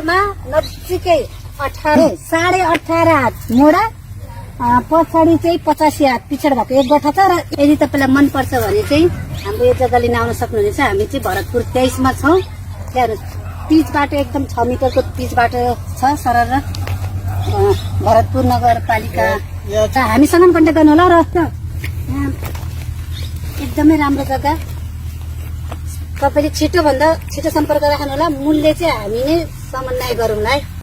हातमा नजिकै 18.5 हात मोडा, पछाडि चाहिँ 85 हात पिछड भएको एक गठा छ। र यदि तपाईँलाई मनपर्छ भने चाहिँ हाम्रो यो जग्गा लिन आउन सक्नुहुनेछ। हामी चाहिँ भरतपुर 23 मा छौँ। त्यहाँ पिच बाटो एकदम 6 मिटरको पिच बाटो छ सरर। भरतपुर नगरपालिका हामीसँग कन्ट्याक्ट गर्नु होला। र एकदमै राम्रो जग्गा, तपाईँले छिटोभन्दा छिटो सम्पर्क राख्नु होला। मूल्य चाहिँ हामी नै समन्वय गरौँला है।